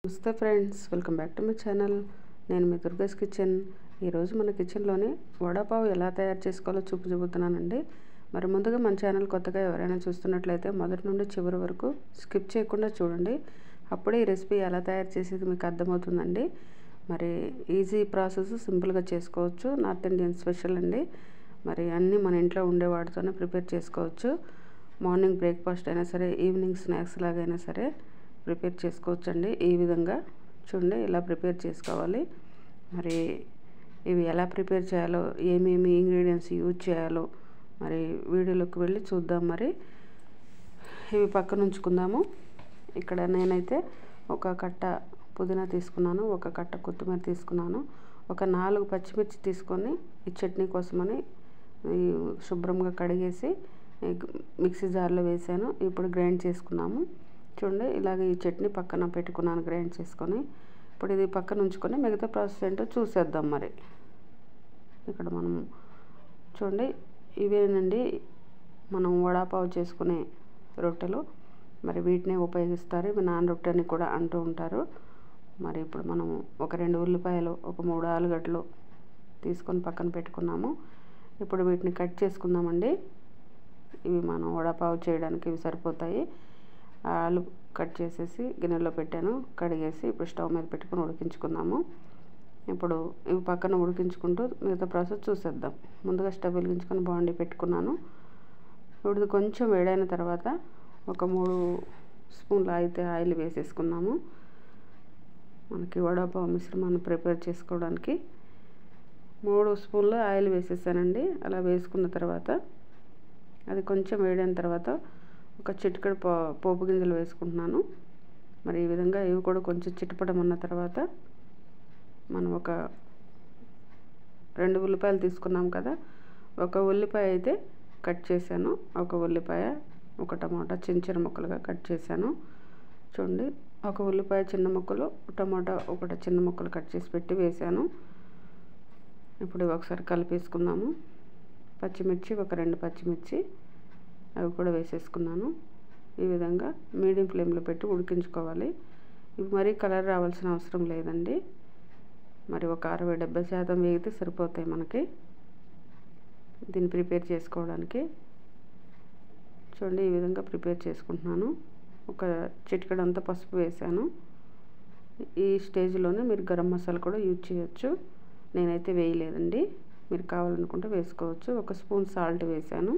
నమస్తే friends, welcome back to my channel. నేను మీ దుర్గాస్ kitchen. ఈరోజు మన కిచెన్లోనే వడాపావ్ ఎలా తయారు చేసుకోవాలో చూపుతున్నానండి. మరి ముందుగా మన ఛానల్ కొత్తగా ఎవరైనా చూస్తున్నట్లయితే మొదటి నుండి చివరి వరకు స్కిప్ చేయకుండా చూడండి. అప్పుడే ఈ రెసిపీ ఎలా తయారు చేసేది మీకు అర్థమవుతుందండి. మరి ఈజీ ప్రాసెస్, సింపుల్గా చేసుకోవచ్చు. నార్త్ ఇండియన్ స్పెషల్ అండి. మరి అన్నీ మన ఇంట్లో ఉండే వాటితోనే ప్రిపేర్ చేసుకోవచ్చు. మార్నింగ్ బ్రేక్ఫాస్ట్ అయినా సరే, ఈవినింగ్ స్నాక్స్ లాగైనా సరే ప్రిపేర్ చేసుకోవచ్చండి. ఈ విధంగా చూడండి, ఇలా ప్రిపేర్ చేసుకోవాలి. మరి ఇవి ఎలా ప్రిపేర్ చేయాలో, ఏమేమి ఇంగ్రీడియంట్స్ యూజ్ చేయాలో మరి వీడియోలోకి వెళ్ళి చూద్దాం. మరి ఇవి పక్కన ఉంచుకుందాము. ఇక్కడ నేనైతే ఒక కట్ట పుదీనా తీసుకున్నాను, ఒక కట్ట కొత్తిమీర తీసుకున్నాను, ఒక 4 పచ్చిమిర్చి తీసుకొని ఈ చట్నీ కోసమని శుభ్రంగా కడిగేసి మిక్సీ జార్లో వేసాను. ఇప్పుడు గ్రైండ్ చేసుకున్నాము. చూడండి, ఇలాగ ఈ చట్నీ పక్కన పెట్టుకున్నాను గ్రైండ్ చేసుకొని. ఇప్పుడు ఇది పక్కన ఉంచుకొని మిగతా ప్రాసెస్ ఏంటో చూసేద్దాం. మరి ఇక్కడ మనం చూడండి, ఇవేనండి మనం వడాపావ్ చేసుకునే రొట్టెలు. మరి వీటినే ఉపయోగిస్తారు. ఇవి నాన్ రొట్టె అని కూడా అంటూ ఉంటారు. మరి ఇప్పుడు మనం ఒక 2 ఉల్లిపాయలు, ఒక 3 ఆలుగడ్డలు తీసుకొని పక్కన పెట్టుకున్నాము. ఇప్పుడు వీటిని కట్ చేసుకుందామండి. ఇవి మనం వడాపావ్ చేయడానికి ఇవి సరిపోతాయి. ఆలు కట్ చేసేసి గిన్నెలో పెట్టాను, కడిగేసి ఇప్పుడు స్టవ్ మీద పెట్టుకొని ఉడికించుకుందాము. ఇప్పుడు ఇవి పక్కన ఉడికించుకుంటూ మిగతా ప్రాసెస్ చూసేద్దాం. ముందుగా స్టవ్ వెలిగించుకొని బాండీ పెట్టుకున్నాను. ఇప్పుడు కొంచెం వేడైన తర్వాత ఒక 3 స్పూన్లు అయితే ఆయిల్ వేసేసుకున్నాము. మనకి వడాపావ్ మిశ్రమాన్ని ప్రిపేర్ చేసుకోవడానికి 3 స్పూన్లు ఆయిల్ వేసేసానండి. అలా వేసుకున్న తర్వాత అది కొంచెం వేడైన తర్వాత ఒక చిటికెడు పోపు గింజలు వేసుకుంటున్నాను. మరి ఈ విధంగా ఇవి కూడా కొంచెం చిటపటమన్న తర్వాత మనం ఒక 2 ఉల్లిపాయలు తీసుకున్నాం కదా, ఒక ఉల్లిపాయ అయితే కట్ చేశాను, ఒక ఉల్లిపాయ, ఒక టమాటా చిన్న ముక్కలుగా కట్ చేశాను. చూడండి, ఒక ఉల్లిపాయ చిన్న ముక్కలు, టమాటా ఒకటి చిన్న ముక్కలు కట్ చేసి పెట్టి వేసాను. ఇప్పుడు ఒకసారి కలిపేసుకుందాము. పచ్చిమిర్చి ఒక 2 పచ్చిమిర్చి అవి కూడా వేసేసుకున్నాను. ఈ విధంగా మీడియం ఫ్లేమ్లో పెట్టి ఉడికించుకోవాలి. ఇవి మరీ కలర్ రావాల్సిన అవసరం లేదండి. మరి ఒక 60-70% వేగితే సరిపోతాయి మనకి దీన్ని ప్రిపేర్ చేసుకోవడానికి. చూడండి, ఈ విధంగా ప్రిపేర్ చేసుకుంటున్నాను. ఒక చిటికెడంతా పసుపు వేసాను. ఈ స్టేజ్లోనే మీరు గరం మసాలా కూడా యూజ్ చేయొచ్చు. నేనైతే వేయలేదండి, మీరు కావాలనుకుంటే వేసుకోవచ్చు. ఒక స్పూన్ సాల్ట్ వేసాను.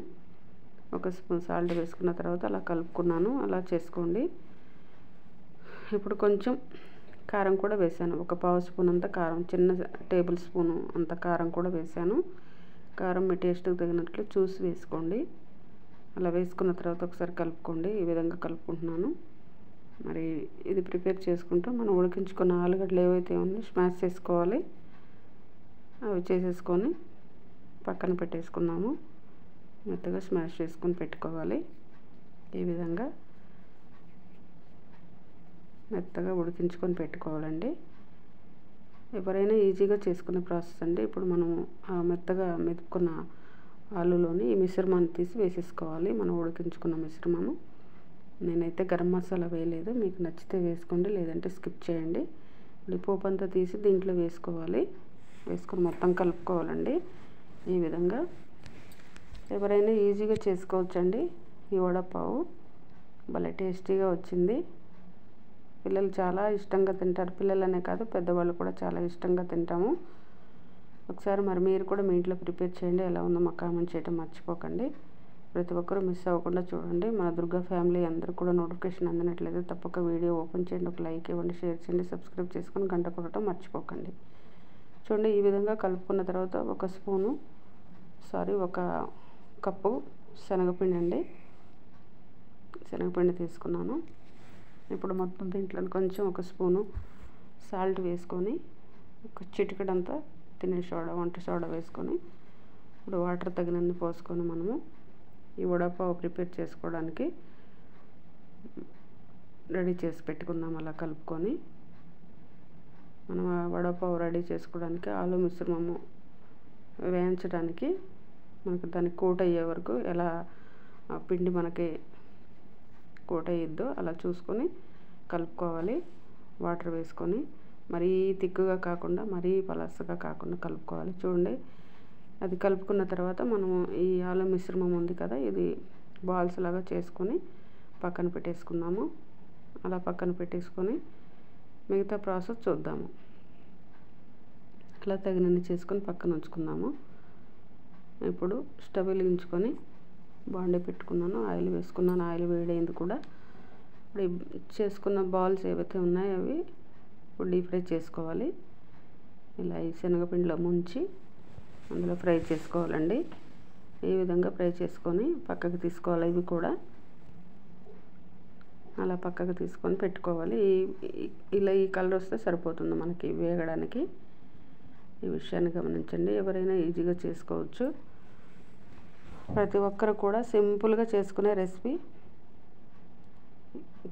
ఒక స్పూన్ సాల్ట్ వేసుకున్న తర్వాత అలా కలుపుకున్నాను. అలా చేసుకోండి. ఇప్పుడు కొంచెం కారం కూడా వేసాను. ఒక 1/2 స్పూన్ అంత కారం, చిన్న టేబుల్ స్పూను అంత కారం కూడా వేసాను. కారం మీ టేస్ట్కి తగినట్లు చూసి వేసుకోండి. అలా వేసుకున్న తర్వాత ఒకసారి కలుపుకోండి. ఈ విధంగా కలుపుకుంటున్నాను. మరి ఇది ప్రిపేర్ చేసుకుంటూ మనం ఉడికించుకున్న ఆలుగడ్డలు ఏవైతే ఉన్నాయో స్మాష్ చేసుకోవాలి. అవి చేసేసుకొని పక్కన పెట్టేసుకున్నాము. మెత్తగా స్మాష్ చేసుకొని పెట్టుకోవాలి. ఈ విధంగా మెత్తగా ఉడికించుకొని పెట్టుకోవాలండి. ఎవరైనా ఈజీగా చేసుకునే ప్రాసెస్ అండి. ఇప్పుడు మనం మెత్తగా మెతుక్కున్న ఆలులోని ఈ మిశ్రమాన్ని తీసి వేసేసుకోవాలి. మనం ఉడికించుకున్న మిశ్రమము. నేనైతే గరం మసాలా వేయలేదు, మీకు నచ్చితే వేసుకోండి, లేదంటే స్కిప్ చేయండి. ఈ పోపు అంతా తీసి దీంట్లో వేసుకోవాలి. వేసుకొని మొత్తం కలుపుకోవాలండి. ఈ విధంగా ఎవరైనా ఈజీగా చేసుకోవచ్చండి. ఈ వడపావు భలే టేస్టీగా వచ్చింది. పిల్లలు చాలా ఇష్టంగా తింటారు. పిల్లలనే కాదు, పెద్దవాళ్ళు కూడా చాలా ఇష్టంగా తింటాము. ఒకసారి మరి మీరు కూడా మీ ఇంట్లో ప్రిపేర్ చేయండి. ఎలా ఉందో మాకు కామెంట్ చేయడం మర్చిపోకండి. ప్రతి ఒక్కరూ మిస్ అవ్వకుండా చూడండి. మన దుర్గా ఫ్యామిలీ అందరూ కూడా నోటిఫికేషన్ అందినట్లయితే తప్పక వీడియో ఓపెన్ చేయండి, ఒక లైక్ ఇవ్వండి, షేర్ చేయండి, సబ్స్క్రైబ్ చేసుకొని గంట కొట్టడం మర్చిపోకండి. చూడండి, ఈ విధంగా కలుపుకున్న తర్వాత ఒక కప్పు శనగపిండి అండి, శనగపిండి తీసుకున్నాను. ఇప్పుడు మొత్తం దీంట్లో కొంచెం ఒక స్పూను సాల్ట్ వేసుకొని, ఒక చిటికెడంతా వంట సోడా వేసుకొని, ఇప్పుడు వాటర్ తగినన్ని పోసుకొని మనము ఈ వడపావు ప్రిపేర్ చేసుకోవడానికి రెడీ చేసి పెట్టుకుందాం. అలా కలుపుకొని మనం ఆ వడపావు రెడీ చేసుకోవడానికి ఆలు మిశ్రమము వేయించడానికి మనకు దానికి కోట్ అయ్యే వరకు ఎలా పిండి మనకి కోట్ అయ్యిద్దో అలా చూసుకొని కలుపుకోవాలి. వాటర్ వేసుకొని మరీ తిక్కుగా కాకుండా మరీ పలసగా కాకుండా కలుపుకోవాలి. చూడండి, అది కలుపుకున్న తర్వాత మనము ఈ ఆలు మిశ్రమం ఉంది కదా, ఇది బాల్స్ లాగా చేసుకొని పక్కన పెట్టేసుకున్నాము. అలా పక్కన పెట్టేసుకొని మిగతా ప్రాసెస్ చూద్దాము. అలా తగినన్ని చేసుకొని పక్కన ఉంచుకున్నాము. ఇప్పుడు స్టవ్ వెలిగించుకొని బాండీ పెట్టుకున్నాను, ఆయిల్ వేసుకున్నాను. ఆయిల్ వేడైంది కూడా. ఇప్పుడు చేసుకున్న బాల్స్ ఏవైతే ఉన్నాయో అవి ఇప్పుడు డీప్ ఫ్రై చేసుకోవాలి. ఇలా ఈ శనగపిండిలో ముంచి అందులో ఫ్రై చేసుకోవాలండి. ఈ విధంగా ఫ్రై చేసుకొని పక్కకు తీసుకోవాలి. ఇవి కూడా అలా పక్కకు తీసుకొని పెట్టుకోవాలి. ఇలా ఈ కలర్ వస్తే సరిపోతుంది మనకి వేగడానికి. ఈ విషయాన్ని గమనించండి. ఎవరైనా ఈజీగా చేసుకోవచ్చు. ప్రతి ఒక్కరు కూడా సింపుల్గా చేసుకునే రెసిపీ.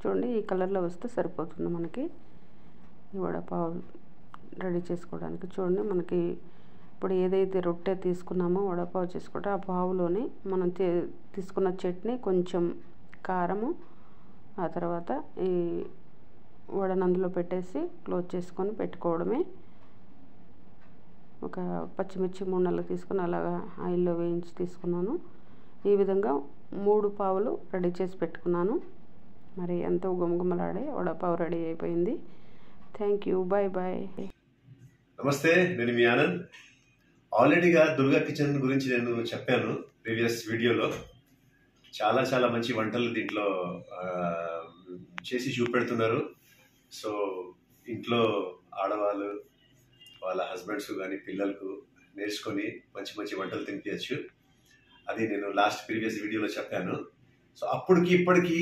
చూడండి, ఈ కలర్లో వస్తే సరిపోతుంది మనకి ఈ వడపావు రెడీ చేసుకోవడానికి. చూడండి, మనకి ఇప్పుడు ఏదైతే రొట్టె తీసుకున్నామో వడపావు చేసుకుంటే ఆ పావులోని మనం తీసుకున్న చట్నీ, కొంచెం కారము, ఆ తర్వాత ఈ వడను అందులో పెట్టేసి క్లోజ్ చేసుకొని పెట్టుకోవడమే. ఒక పచ్చిమిర్చి 3 తీసుకుని అలాగా ఆయిల్లో వేయించి తీసుకున్నాను. ఈ విధంగా 3 పావులు రెడీ చేసి పెట్టుకున్నాను. మరి ఎంతో గుమగుమలాడే వడపావు రెడీ అయిపోయింది. Thank you. Bye bye. నమస్తే, నేను మీ ఆనంద్. ఆల్రెడీగా దుర్గా కిచెన్ గురించి నేను చెప్పాను ప్రీవియస్ వీడియోలో. చాలా చాలా మంచి వంటలు దీంట్లో చేసి చూపెడుతున్నారు. సో ఇంట్లో ఆడవాళ్ళు వాళ్ళ హస్బెండ్స్ కానీ పిల్లలకు నేర్చుకొని మంచి మంచి వంటలు తినిపించచ్చు. అది నేను లాస్ట్ ప్రీవియస్ వీడియోలో చెప్పాను. సో అప్పటికి ఇప్పటికి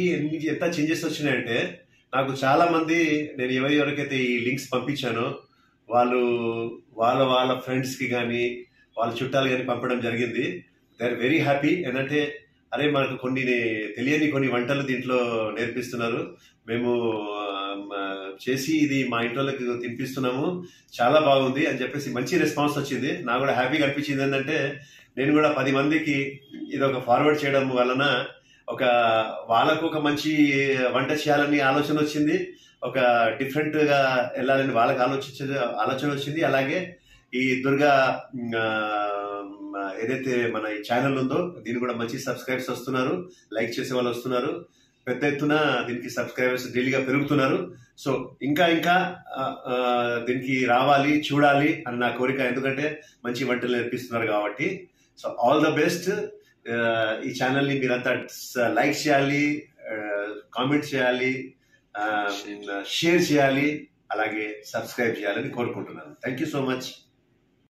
ఎంత చేంజెస్ వచ్చినాయంటే, నాకు చాలా మంది నేను ఎవరికైతే ఈ లింక్స్ పంపించానో వాళ్ళు వాళ్ళ ఫ్రెండ్స్కి కానీ వాళ్ళ చుట్టాలు కానీ పంపడం జరిగింది. They are very happy. ఏంటంటే, అరే మనకు తెలియని కొన్ని వంటలు దీంట్లో నేర్పిస్తున్నారు, మేము చేసి ఇది మా ఇంట్లోకి తినిపిస్తున్నాము, చాలా బాగుంది అని చెప్పేసి మంచి రెస్పాన్స్ వచ్చింది. నాకు కూడా హ్యాపీగా అనిపించింది. ఏంటంటే, నేను కూడా 10 మందికి ఇది ఒక ఫార్వర్డ్ చేయడం వలన వాళ్ళకు ఒక మంచి వంట చేయాలని ఆలోచన వచ్చింది. ఒక డిఫరెంట్గా వెళ్ళాలని వాళ్ళకి ఆలోచన వచ్చింది. అలాగే ఈ దుర్గా ఏదైతే మన ఈ ఛానల్ ఉందో దీనికి కూడా మంచి సబ్స్క్రైబర్స్ వస్తున్నారు, లైక్ చేసే వాళ్ళు వస్తున్నారు. పెద్ద ఎత్తున దీనికి సబ్స్క్రైబర్స్ డైలీగా పెరుగుతున్నారు. సో ఇంకా దీనికి రావాలి, చూడాలి అని నా కోరిక. ఎందుకంటే మంచి వంటలు నేర్పిస్తున్నారు కాబట్టి. So all the best. ఈ ఛానల్ని మీరంతా లైక్ చేయాలి, కామెంట్ చేయాలి, షేర్ చేయాలి, అలాగే సబ్స్క్రైబ్ చేయాలని కోరుకుంటున్నాను. Thank you so much.